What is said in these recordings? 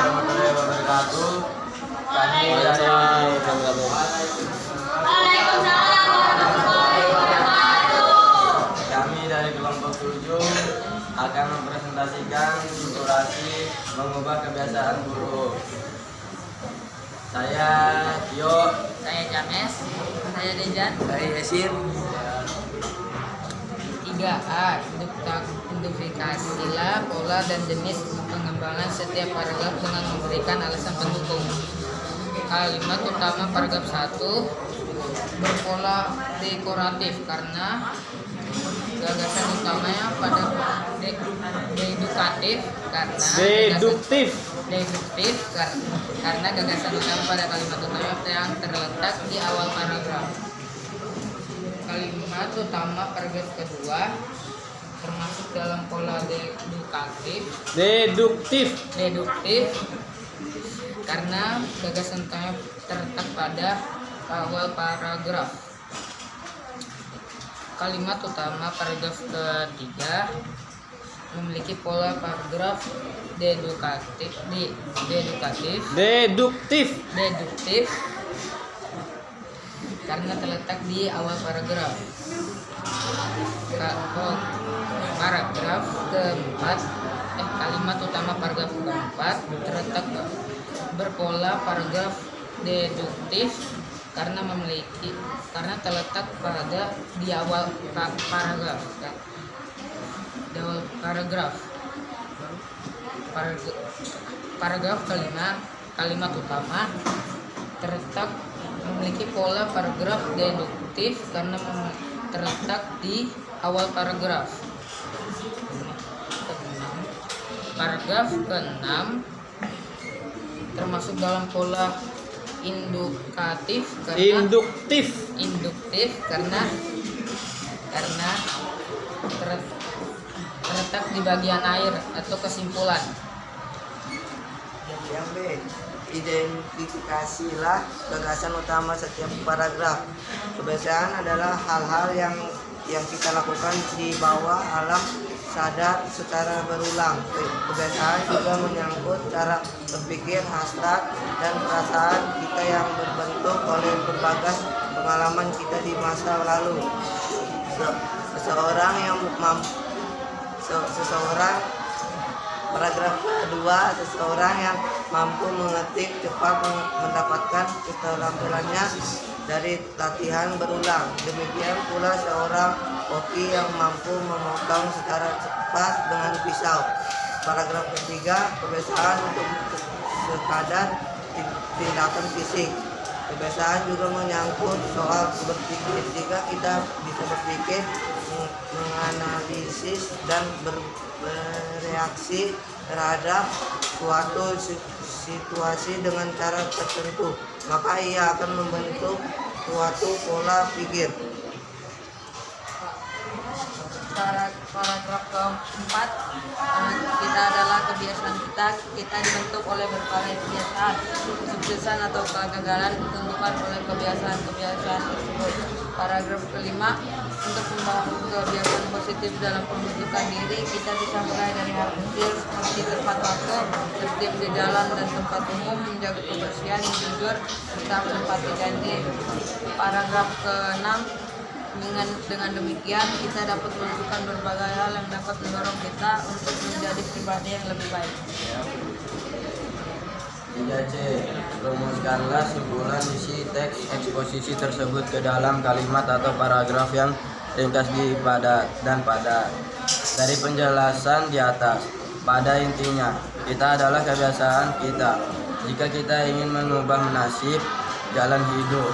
warahmatullahi wabarakatuh. Kami dari kelompok 7 akan mempresentasikan simulasi mengubah kebiasaan buruk. Saya Tio, Saya James, saya Dejan. saya Yesir. 3A. Identifikasilah pola dan jenis pengembangan setiap paragraf dengan memberikan alasan pendukung. Kalimat utama paragraf 1 berpola dekoratif karena gagasan utamanya pada deduktif karena gagasan utama pada kalimat utama yang terletak di awal paragraf. Kalimat utama paragraf kedua termasuk dalam pola deduktif karena gagasan utama terletak pada awal paragraf. Kalimat utama paragraf ketiga memiliki pola paragraf deduktif karena terletak di awal paragraf. Kalimat utama paragraf keempat terletak berpola paragraf deduktif karena terletak pada di awal paragraf. Paragraf kelima, kalimat utama terletak memiliki pola paragraf deduktif karena terletak di awal paragraf. Paragraf ke-6 termasuk dalam pola induktif karena terletak di bagian akhir atau kesimpulan. Yang B, identifikasilah gagasan utama setiap paragraf. Kebiasaan adalah hal-hal yang kita lakukan di bawah alam sadar secara berulang. Kebiasaan juga menyangkut cara berpikir, hasrat, dan perasaan kita yang berbentuk oleh berbagai pengalaman kita di masa lalu. Paragraf kedua, seseorang yang mampu mengetik cepat mendapatkan keterampilannya dari latihan berulang. Demikian pula seorang koki yang mampu memotong secara cepat dengan pisau. Paragraf ketiga, kebiasaan untuk sekadar tindakan fisik. Kebiasaan juga menyangkut soal berpikir. Jika kita bisa berpikir, menganalisis dan bereaksi terhadap suatu situasi dengan cara tertentu, maka ia akan membentuk suatu pola pikir. Paragraf keempat, kita adalah kebiasaan kita dibentuk oleh berbagai kebiasaan. Kesuksesan atau kegagalan ditentukan oleh kebiasaan tersebut. Paragraf kelima, untuk membangun kebiasaan positif dalam pembentukan diri, kita bisa mulai dari hal kecil seperti tepat waktu, tertib di jalan dan tempat umum, menjaga kebersihan, jujur, serta menempati janji. Paragraf ke-6, dengan demikian kita dapat melakukan berbagai hal yang dapat mendorong kita untuk menjadi pribadi yang lebih baik. 3C. Rumuskanlah simpulan isi teks eksposisi tersebut ke dalam kalimat atau paragraf yang ringkas dan padat. Dari penjelasan di atas, pada intinya, kita adalah kebiasaan kita. Jika kita ingin mengubah nasib, jalan hidup,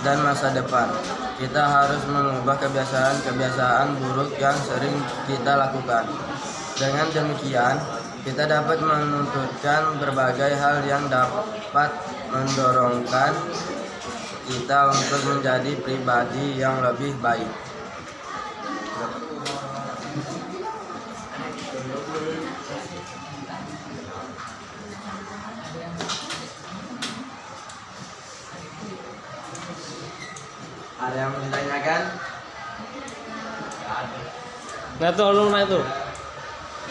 dan masa depan, kita harus mengubah kebiasaan buruk yang sering kita lakukan. Dengan demikian, kita dapat menuntutkan berbagai hal yang dapat mendorongkan kita untuk menjadi pribadi yang lebih baik. Ada yang mau ditanyakan? Nah tuh lu nanya tuh.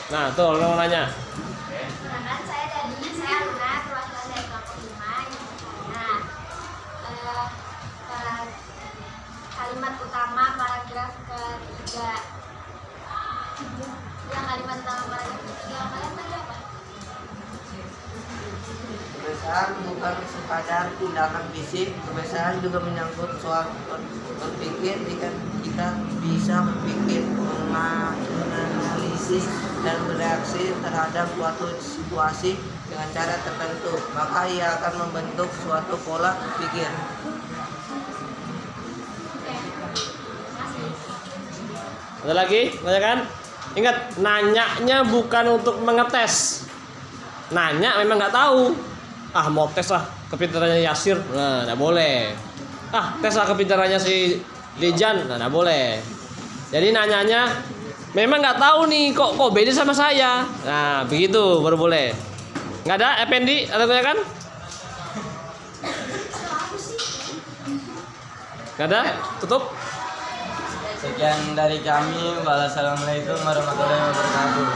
Nah tuh lu mau nanya. Perkenalkan, saya Dani, saya Luna. kebiasaan bukan sekadar tindakan fisik. Kebiasaan juga menyangkut soal berpikir. Kita bisa berpikir, menganalisis, dan bereaksi terhadap suatu situasi dengan cara tertentu, maka ia akan membentuk suatu pola pikir. Ada lagi? Nanya kan? Ingat, nanyanya bukan untuk mengetes. Nanya memang nggak tahu. Mau tes lah kepintarannya Yasir. Nah, nggak boleh. Tes lah kepintarannya si Lijan. Nah, nggak boleh. Jadi nanyanya memang nggak tahu nih, kok beda sama saya. Nah, begitu baru boleh. Nggak ada, Effendi? Ada tanya kan? Nggak ada? Tutup. Sekian dari kami. Wassalamualaikum warahmatullahi wabarakatuh.